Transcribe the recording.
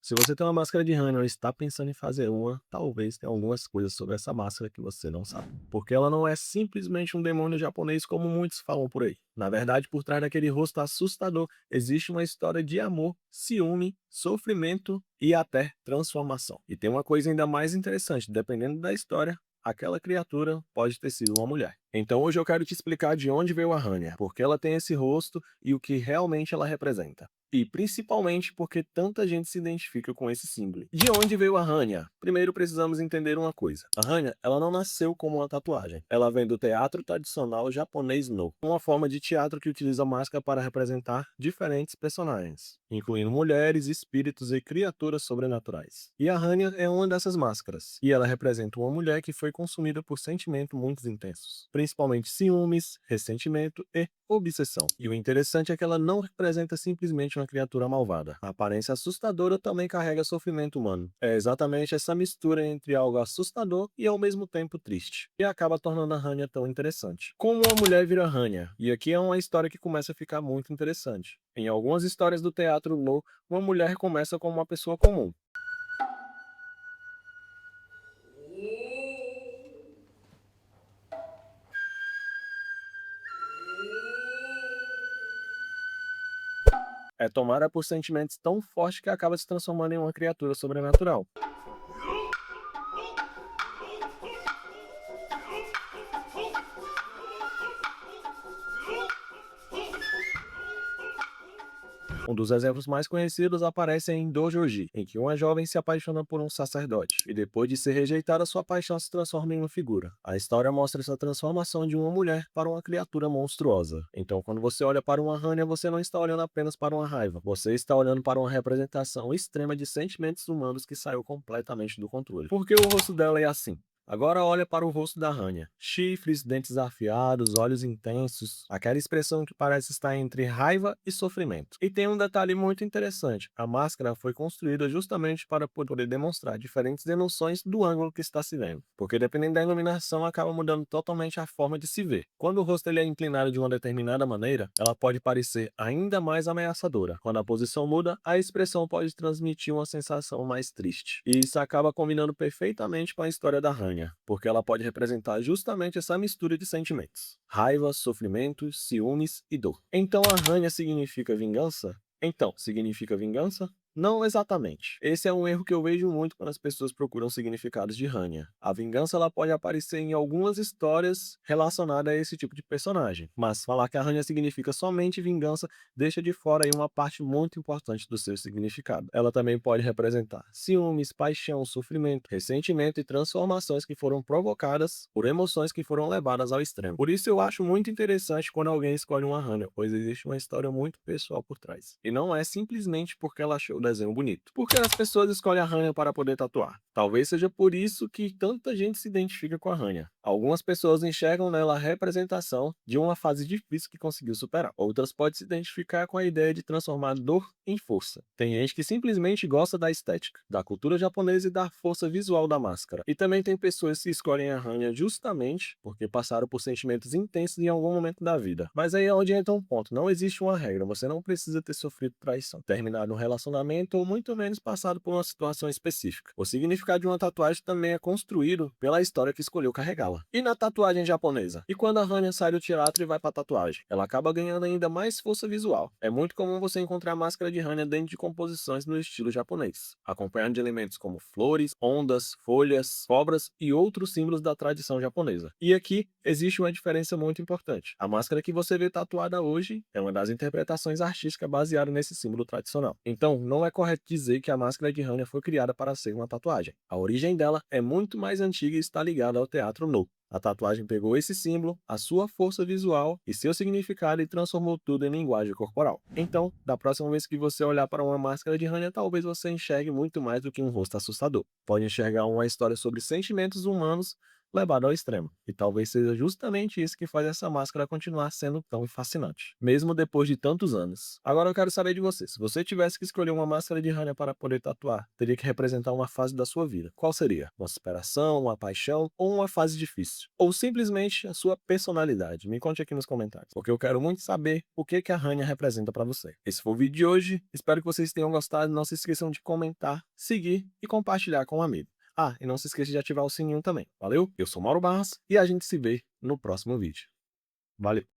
Se você tem uma máscara de Hana ou está pensando em fazer uma, talvez tenha algumas coisas sobre essa máscara que você não sabe. Porque ela não é simplesmente um demônio japonês como muitos falam por aí. Na verdade, por trás daquele rosto assustador, existe uma história de amor, ciúme, sofrimento e até transformação. E tem uma coisa ainda mais interessante, dependendo da história, aquela criatura pode ter sido uma mulher. Então hoje eu quero te explicar de onde veio a Hanya, porque ela tem esse rosto e o que realmente ela representa. E principalmente porque tanta gente se identifica com esse símbolo. De onde veio a Hanya? Primeiro precisamos entender uma coisa. A Hanya, ela não nasceu como uma tatuagem. Ela vem do teatro tradicional japonês No, uma forma de teatro que utiliza máscara para representar diferentes personagens, incluindo mulheres, espíritos e criaturas sobrenaturais. E a Hanya é uma dessas máscaras, e ela representa uma mulher que foi consumida por sentimentos muito intensos, principalmente ciúmes, ressentimento e obsessão. E o interessante é que ela não representa simplesmente uma criatura malvada. A aparência assustadora também carrega sofrimento humano. É exatamente essa mistura entre algo assustador e ao mesmo tempo triste, que acaba tornando a Hanya tão interessante. Como uma mulher vira Hanya? E aqui é uma história que começa a ficar muito interessante. Em algumas histórias do teatro No, uma mulher começa como uma pessoa comum. É tomada por sentimentos tão fortes que acaba se transformando em uma criatura sobrenatural. Um dos exemplos mais conhecidos aparece em Dojoji, em que uma jovem se apaixona por um sacerdote, e depois de ser rejeitada, sua paixão se transforma em uma figura. A história mostra essa transformação de uma mulher para uma criatura monstruosa. Então, quando você olha para uma Hanya, você não está olhando apenas para uma raiva, você está olhando para uma representação extrema de sentimentos humanos que saiu completamente do controle. Porque o rosto dela é assim. Agora olha para o rosto da Hanya. Chifres, dentes afiados, olhos intensos, aquela expressão que parece estar entre raiva e sofrimento. E tem um detalhe muito interessante: a máscara foi construída justamente para poder demonstrar diferentes emoções do ângulo que está se vendo. Porque dependendo da iluminação, acaba mudando totalmente a forma de se ver. Quando o rosto ele é inclinado de uma determinada maneira, ela pode parecer ainda mais ameaçadora. Quando a posição muda, a expressão pode transmitir uma sensação mais triste. E isso acaba combinando perfeitamente com a história da Hanya, porque ela pode representar justamente essa mistura de sentimentos: raiva, sofrimento, ciúmes e dor. Então a Hanya significa vingança? Então, significa vingança? Não exatamente. Esse é um erro que eu vejo muito quando as pessoas procuram significados de Hanya. A vingança ela pode aparecer em algumas histórias relacionadas a esse tipo de personagem, mas falar que a Hanya significa somente vingança deixa de fora aí uma parte muito importante do seu significado. Ela também pode representar ciúmes, paixão, sofrimento, ressentimento e transformações que foram provocadas por emoções que foram levadas ao extremo. Por isso eu acho muito interessante quando alguém escolhe uma Hanya, pois existe uma história muito pessoal por trás. E não é simplesmente porque ela achou o desenho bonito. Porque as pessoas escolhem a Hanya para poder tatuar. Talvez seja por isso que tanta gente se identifica com a Hanya. Algumas pessoas enxergam nela a representação de uma fase difícil que conseguiu superar. Outras podem se identificar com a ideia de transformar dor em força. Tem gente que simplesmente gosta da estética, da cultura japonesa e da força visual da máscara. E também tem pessoas que escolhem a Hanya justamente porque passaram por sentimentos intensos em algum momento da vida. Mas aí é onde entra um ponto. Não existe uma regra. Você não precisa ter sofrido traição, terminado um relacionamento ou muito menos passado por uma situação específica. O significado de uma tatuagem também é construído pela história que escolheu carregá-la. E na tatuagem japonesa? E quando a Hanya sai do teatro e vai para a tatuagem? Ela acaba ganhando ainda mais força visual. É muito comum você encontrar máscara de Hanya dentro de composições no estilo japonês, acompanhando de elementos como flores, ondas, folhas, cobras e outros símbolos da tradição japonesa. E aqui existe uma diferença muito importante. A máscara que você vê tatuada hoje é uma das interpretações artísticas baseada nesse símbolo tradicional. Então, não é correto dizer que a máscara de Hanya foi criada para ser uma tatuagem. A origem dela é muito mais antiga e está ligada ao teatro No. A tatuagem pegou esse símbolo, a sua força visual e seu significado e transformou tudo em linguagem corporal. Então, da próxima vez que você olhar para uma máscara de Hanya, talvez você enxergue muito mais do que um rosto assustador. Pode enxergar uma história sobre sentimentos humanos levado ao extremo. E talvez seja justamente isso que faz essa máscara continuar sendo tão fascinante, mesmo depois de tantos anos. Agora eu quero saber de você. Se você tivesse que escolher uma máscara de Rania para poder tatuar, teria que representar uma fase da sua vida. Qual seria? Uma superação, uma paixão ou uma fase difícil? Ou simplesmente a sua personalidade? Me conte aqui nos comentários, porque eu quero muito saber o que a Rania representa para você. Esse foi o vídeo de hoje. Espero que vocês tenham gostado. Não se esqueçam de comentar, seguir e compartilhar com um amigo. Ah, e não se esqueça de ativar o sininho também. Valeu? Eu sou Mauro Barros e a gente se vê no próximo vídeo. Valeu!